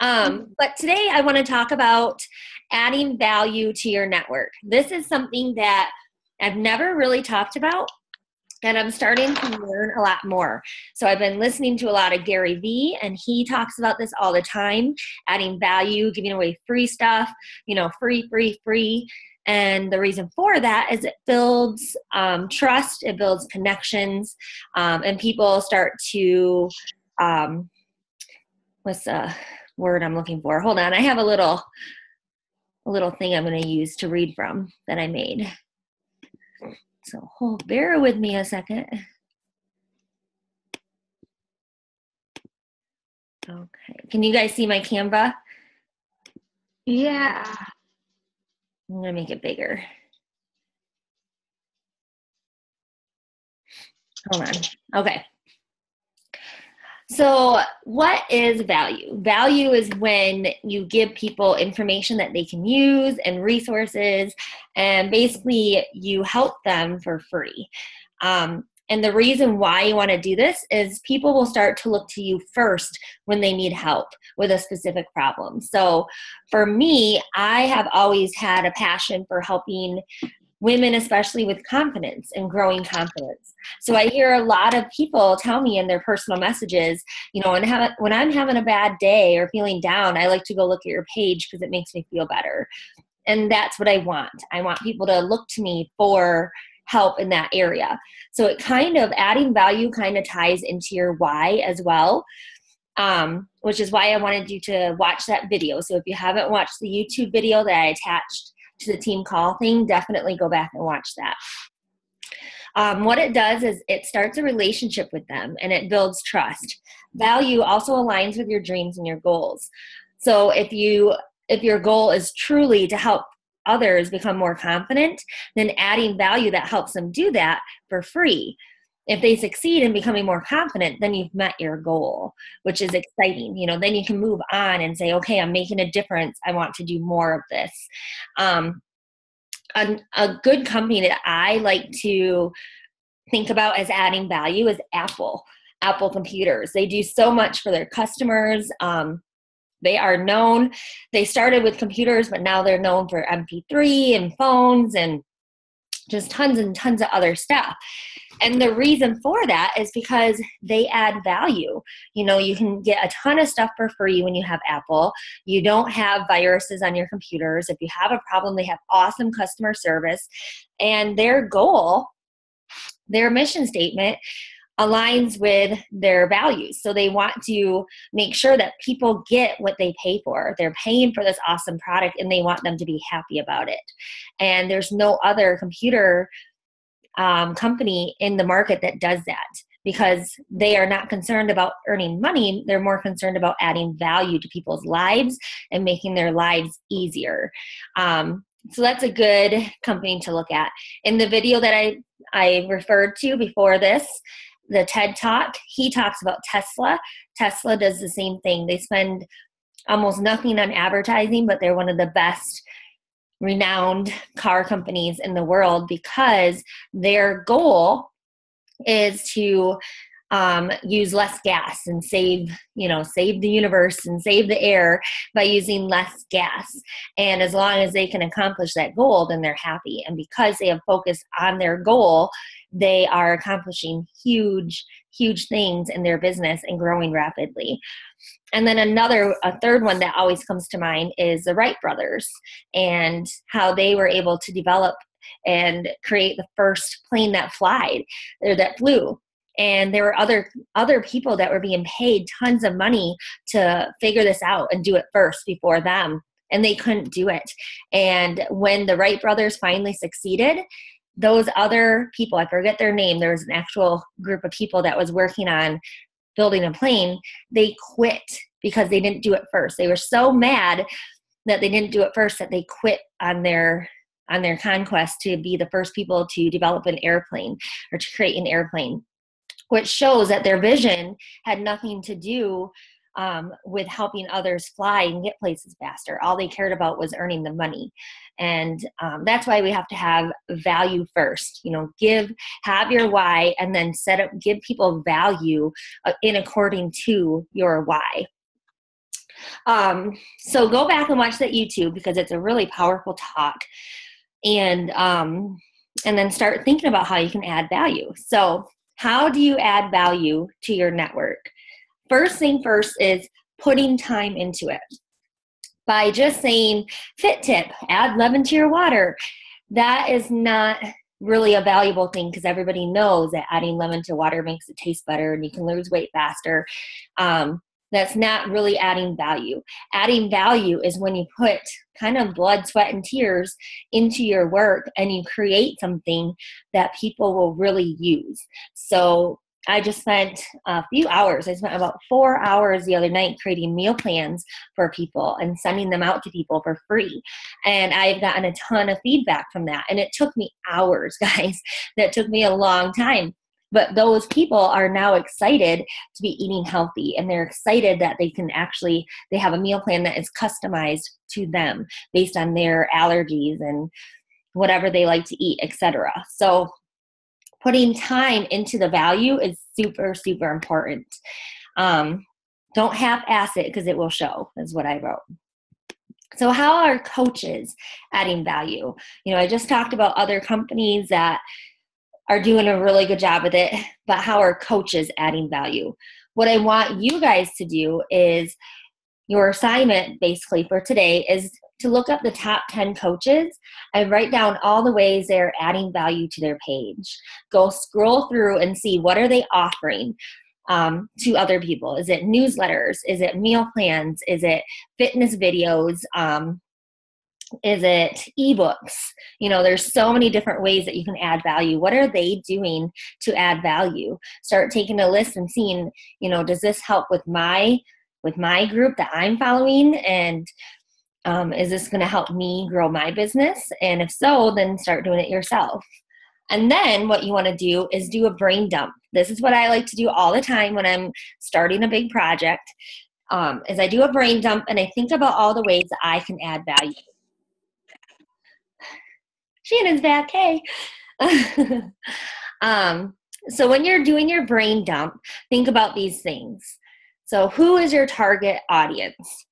But today I want to talk about adding value to your network. This is something that I've never really talked about, and I'm starting to learn a lot more. So I've been listening to a lot of Gary Vee, and he talks about this all the time, adding value, giving away free stuff, free, free, free. And the reason for that is it builds trust, it builds connections, and people start to, what's the word I'm looking for? Hold on, I have a little thing I'm going to use to read from that I made. So bear with me a second. Okay, can you guys see my Canva? Yeah. I'm going to make it bigger. Hold on. Okay. So what is value? Value is when you give people information that they can use and resources, and basically you help them for free. And the reason why you want to do this is people will start to look to you first when they need help with a specific problem. So for me, I have always had a passion for helping women, especially with confidence and growing confidence. So I hear a lot of people tell me in their personal messages, when I'm having a bad day or feeling down, I like to go look at your page because it makes me feel better. And that's what I want. I want people to look to me for help in that area. So it kind of, adding value kind of ties into your why as well, which is why I wanted you to watch that video. So if you haven't watched the YouTube video that I attached to the team call thing, definitely go back and watch that. What it does is it starts a relationship with them and it builds trust. Value also aligns with your dreams and your goals. So if your goal is truly to help others become more confident, then adding value that helps them do that for free. If they succeed in becoming more confident, then you've met your goal, which is exciting. Then you can move on and say, okay, I'm making a difference. I want to do more of this. A good company that I like to think about as adding value is Apple Computers. They do so much for their customers. They are known. They started with computers, but now they're known for MP3 and phones and just tons and tons of other stuff. And the reason for that is because they add value. You can get a ton of stuff for free when you have Apple. You don't have viruses on your computers. If you have a problem, they have awesome customer service. And their goal, their mission statement, aligns with their values. So they want to make sure that people get what they pay for. They're paying for this awesome product and they want them to be happy about it. And there's no other computer company in the market that does that, because they are not concerned about earning money. They're more concerned about adding value to people's lives and making their lives easier. So that's a good company to look at. In the video that I referred to before this, the TED Talk, he talks about Tesla. Tesla does the same thing. They spend almost nothing on advertising, but they're one of the best renowned car companies in the world because their goal is to use less gas and save the universe and save the air by using less gas. And as long as they can accomplish that goal, then they're happy. And because they have focused on their goal, they are accomplishing huge, huge things in their business and growing rapidly. And then a third one that always comes to mind is the Wright brothers and how they were able to develop and create the first plane that flew. And there were other people that were being paid tons of money to figure this out and do it first before them. And they couldn't do it. And when the Wright brothers finally succeeded, those other people, I forget their name, there was an actual group of people that was working on building a plane, they quit because they didn't do it first. They were so mad that they didn't do it first that they quit on their conquest to be the first people to develop an airplane or to create an airplane, which shows that their vision had nothing to do with helping others fly and get places faster. All they cared about was earning the money. And that's why we have to have value first. Have your why, and then give people value in according to your why. So go back and watch that YouTube because it's a really powerful talk. And then start thinking about how you can add value. So how do you add value to your network? First thing first is putting time into it. By just saying, fit tip, add lemon to your water, that is not really a valuable thing because everybody knows that adding lemon to water makes it taste better and you can lose weight faster. That's not really adding value. Adding value is when you put kind of blood, sweat, and tears into your work and you create something that people will really use. So I just spent a few hours. I spent about 4 hours the other night creating meal plans for people and sending them out to people for free. And I've gotten a ton of feedback from that. And it took me hours, guys. That took me a long time. But those people are now excited to be eating healthy, and they're excited that they have a meal plan that is customized to them based on their allergies and whatever they like to eat, etc. So putting time into the value is super, super important. Don't half-ass it because it will show, is what I wrote. So how are coaches adding value? I just talked about other companies that are doing a really good job with it, but how are coaches adding value? What I want you guys to do is, your assignment basically for today is to look up the top 10 coaches and write down all the ways they're adding value to their page. Go scroll through and see what are they offering to other people. Is it newsletters? Is it meal plans? Is it fitness videos? Is it ebooks? There's so many different ways that you can add value. What are they doing to add value? Start taking a list and seeing, does this help with my group that I'm following? And is this going to help me grow my business? And if so, then start doing it yourself. And then what you want to do is do a brain dump. This is what I like to do all the time when I'm starting a big project, is I do a brain dump and I think about all the ways that I can add value. Shannon's back, hey. So when you're doing your brain dump, think about these things. So who is your target audience?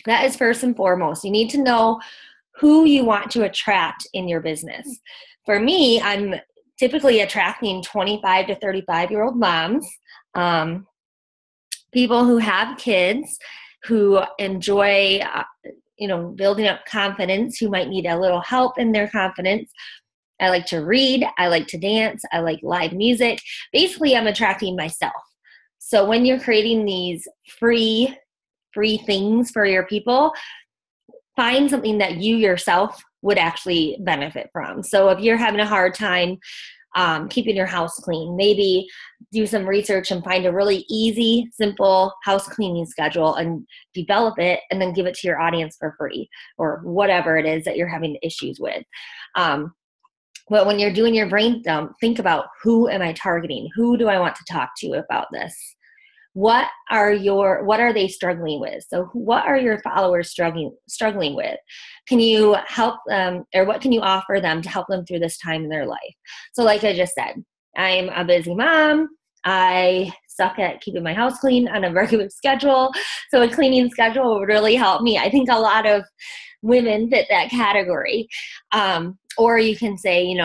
That is first and foremost. You need to know who you want to attract in your business. For me, I'm typically attracting 25 to 35-year-old moms, people who have kids, who enjoy building up confidence, who might need a little help in their confidence. I like to read. I like to dance. I like live music. Basically, I'm attracting myself. So when you're creating these free things for your people, find something that you yourself would actually benefit from. So if you're having a hard time keeping your house clean, maybe do some research and find a really easy, simple house cleaning schedule and develop it and then give it to your audience for free, or whatever it is that you're having issues with. But when you're doing your brain dump, think about, who am I targeting? Who do I want to talk to about this? What are they struggling with? So what are your followers struggling with? Can you help them, or what can you offer them to help them through this time in their life? So like I just said, I'm a busy mom. I suck at keeping my house clean on a regular schedule. So a cleaning schedule would really help me. I think a lot of women fit that category. Or you can say,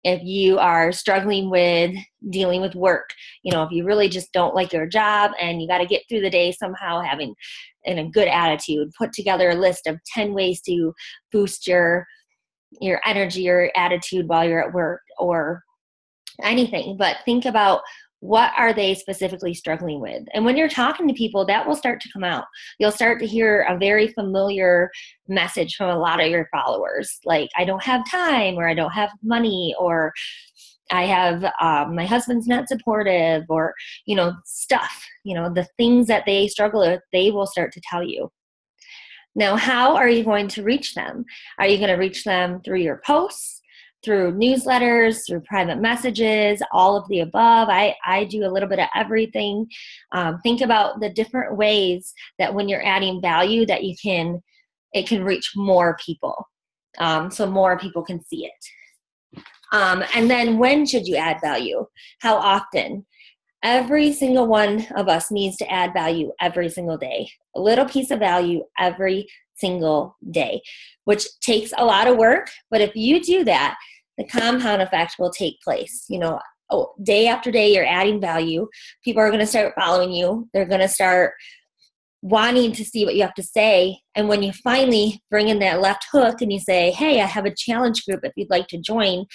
if you are struggling with dealing with work, if you really just don't like your job and you got to get through the day somehow having in a good attitude, put together a list of 10 ways to boost your energy or attitude while you're at work, or anything. But think about, what are they specifically struggling with? And when you're talking to people, that will start to come out. You'll start to hear a very familiar message from a lot of your followers, like, I don't have time, or I don't have money, or I have, my husband's not supportive, or, stuff, the things that they struggle with, they will start to tell you. Now, how are you going to reach them? Are you going to reach them through your posts, through newsletters, through private messages, all of the above? I do a little bit of everything. Think about the different ways that when you're adding value that it can reach more people, so more people can see it. And then when should you add value? How often? Every single one of us needs to add value every single day, a little piece of value every single day, which takes a lot of work. But if you do that, the compound effect will take place. Day after day, you're adding value. People are going to start following you. They're going to start wanting to see what you have to say. And when you finally bring in that left hook and you say, hey, I have a challenge group if you'd like to join,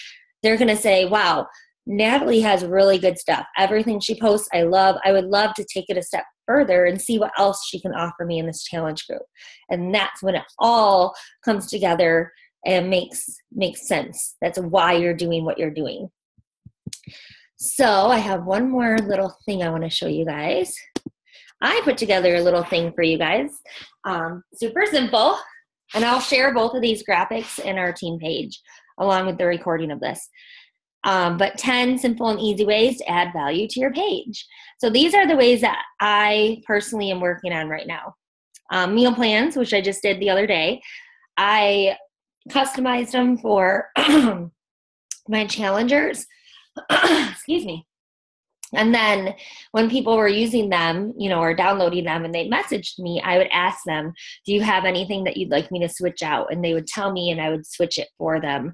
they're going to say, wow, Natalie has really good stuff. Everything she posts, I love. I would love to take it a step further and see what else she can offer me in this challenge group. And that's when it all comes together and makes sense. That's why you're doing what you're doing. So I have one more little thing I want to show you guys. I put together a little thing for you guys. Super simple. And I'll share both of these graphics in our team page along with the recording of this. But 10 simple and easy ways to add value to your page. So these are the ways that I personally am working on right now. Meal plans, which I just did the other day. I customized them for my challengers. Excuse me. And then when people were using them, or downloading them and they messaged me, I would ask them, do you have anything that you'd like me to switch out? And they would tell me and I would switch it for them.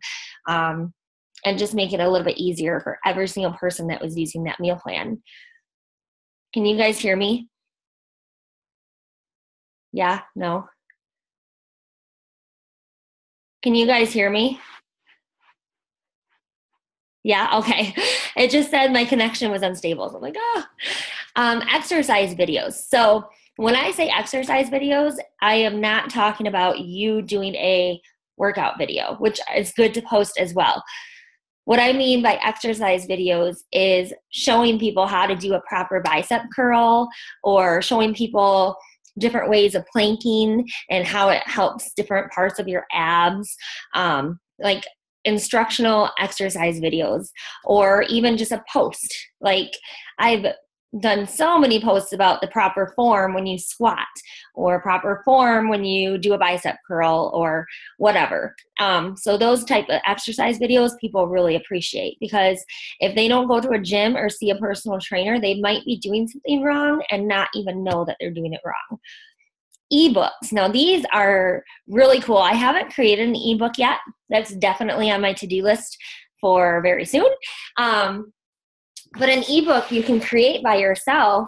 And just make it a little bit easier for every single person that was using that meal plan. Can you guys hear me? Yeah? No? Can you guys hear me? Yeah? Okay. It just said my connection was unstable. So I'm like, exercise videos. So when I say exercise videos, I am not talking about you doing a workout video, which is good to post as well. What I mean by exercise videos is showing people how to do a proper bicep curl or showing people different ways of planking and how it helps different parts of your abs, like instructional exercise videos, or even just a post. Like I've done so many posts about the proper form when you squat or proper form when you do a bicep curl or whatever. So those type of exercise videos people really appreciate, because if they don't go to a gym or see a personal trainer, they might be doing something wrong and not even know that they're doing it wrong. Ebooks. Now these are really cool. I haven't created an ebook yet. That's definitely on my to-do list for very soon. But an ebook you can create by yourself,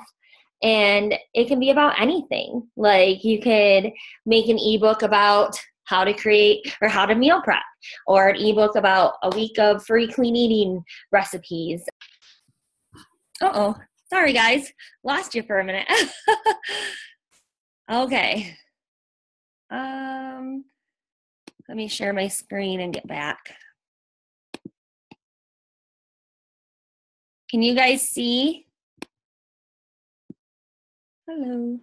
and it can be about anything. Like you could make an ebook about how to create or how to meal prep, or an ebook about a week of free clean eating recipes. Sorry guys, lost you for a minute. Okay. Let me share my screen and get back. Can you guys see? Hello.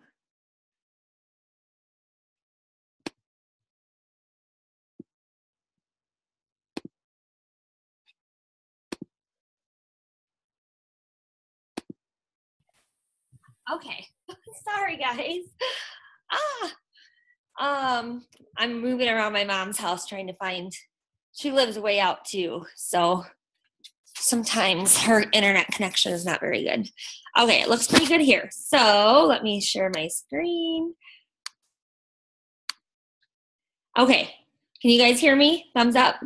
Okay. Sorry guys. I'm moving around my mom's house trying to find, she lives way out too, so sometimes her internet connection is not very good. Okay, it looks pretty good here. So let me share my screen. Okay, can you guys hear me? Thumbs up.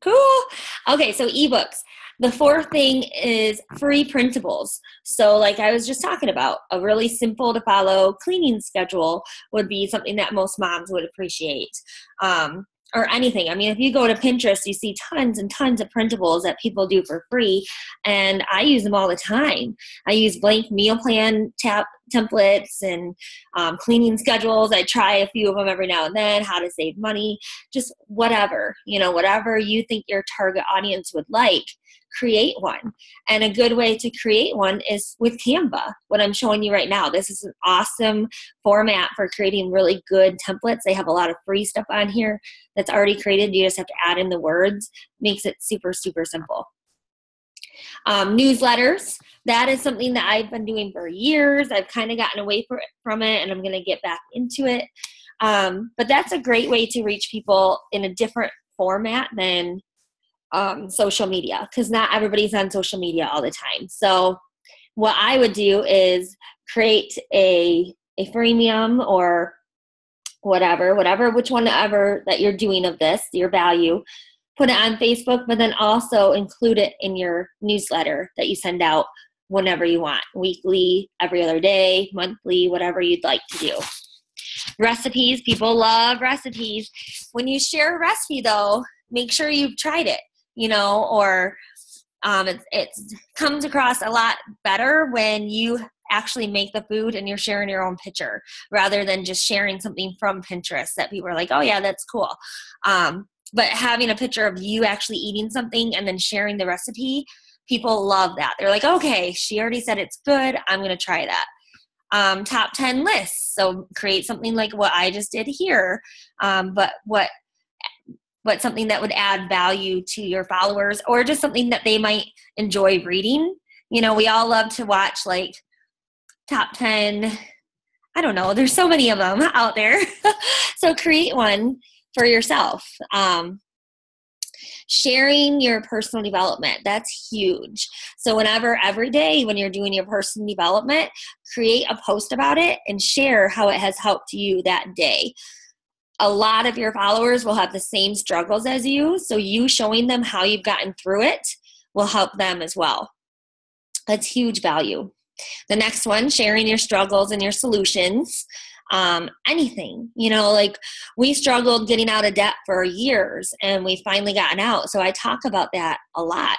Cool. Okay, so ebooks. The fourth thing is free printables. So like I was just talking about, a really simple to follow cleaning schedule would be something that most moms would appreciate. Or anything. I mean, if you go to Pinterest, you see tons and tons of printables that people do for free, and I use them all the time. I use blank meal plan templates and cleaning schedules. I try a few of them every now and then, how to save money, just whatever, whatever you think your target audience would like, create one. And a good way to create one is with Canva, what I'm showing you right now. This is an awesome format for creating really good templates. They have a lot of free stuff on here that's already created. You just have to add in the words. Makes it super, super simple. Newsletters. That is something that I've been doing for years. I've kind of gotten away from it, and I'm going to get back into it. But that's a great way to reach people in a different format than social media, because not everybody's on social media all the time. So what I would do is create a freemium or whatever, which one ever that you're doing of this, your value, put it on Facebook, but then also include it in your newsletter that you send out whenever you want, weekly, every other day, monthly, whatever you'd like to do. Recipes, people love recipes. When you share a recipe though, make sure you've tried it, or it comes across a lot better when you actually make the food and you're sharing your own picture rather than just sharing something from Pinterest that people are like, oh yeah, that's cool. But having a picture of you actually eating something and then sharing the recipe, people love that. They're like, okay, she already said it's good, I'm going to try that. Top 10 lists. So create something like what I just did here, but what something that would add value to your followers, or just something that they might enjoy reading. We all love to watch like top 10, I don't know, there's so many of them out there. So create one for yourself. Sharing your personal development, that's huge. So every day when you're doing your personal development, create a post about it and share how it has helped you that day. A lot of your followers will have the same struggles as you, so you showing them how you've gotten through it will help them as well. That's huge value. The next one, sharing your struggles and your solutions. Anything, like we struggled getting out of debt for years and we finally gotten out. So I talk about that a lot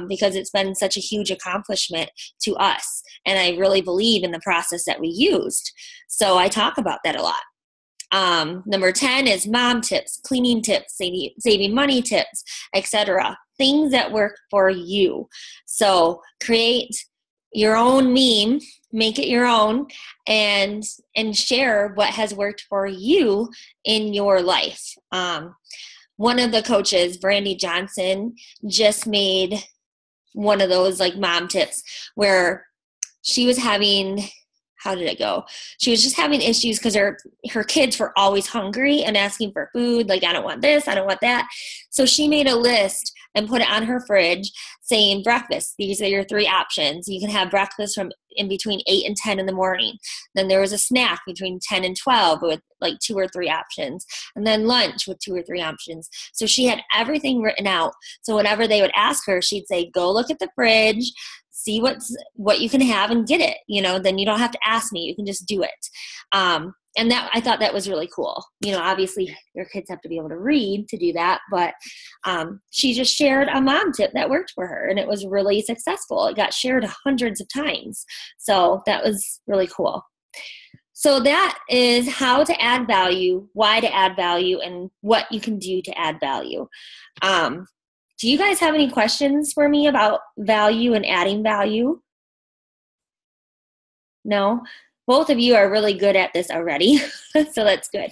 because it's been such a huge accomplishment to us. And I really believe in the process that we used. So I talk about that a lot. Number 10 is mom tips, cleaning tips, saving money tips, etc. Things that work for you. So create your own meme, make it your own, and share what has worked for you in your life. One of the coaches, Brandy Johnson, just made one of those like mom tips where she was having, how did it go? She was just having issues because her kids were always hungry and asking for food. Like, I don't want this, I don't want that. So she made a list and put it on her fridge saying breakfast. These are your 3 options. You can have breakfast from in between 8 and 10 in the morning. Then there was a snack between 10 and 12 with like 2 or 3 options. And then lunch with 2 or 3 options. So she had everything written out. So whenever they would ask her, she'd say, go look at the fridge, see what you can have and get it. Then you don't have to ask me. You can just do it. And that, I thought that was really cool. Obviously your kids have to be able to read to do that, but she just shared a mom tip that worked for her and it was really successful. It got shared hundreds of times. So that was really cool. So that is how to add value, why to add value, and what you can do to add value. Do you guys have any questions for me about value and adding value? No? Both of you are really good at this already, so that's good.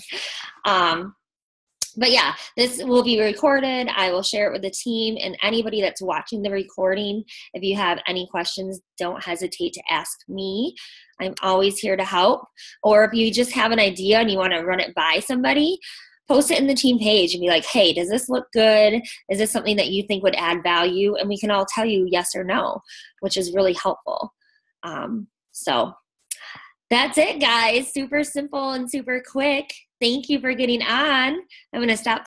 But yeah, this will be recorded. I will share it with the team and anybody that's watching the recording. If you have any questions, don't hesitate to ask me. I'm always here to help. Or if you just have an idea and you want to run it by somebody, post it in the team page and be like, hey, does this look good? Is this something that you think would add value? And we can all tell you yes or no, which is really helpful. So that's it, guys. Super simple and super quick. Thank you for getting on. I'm going to stop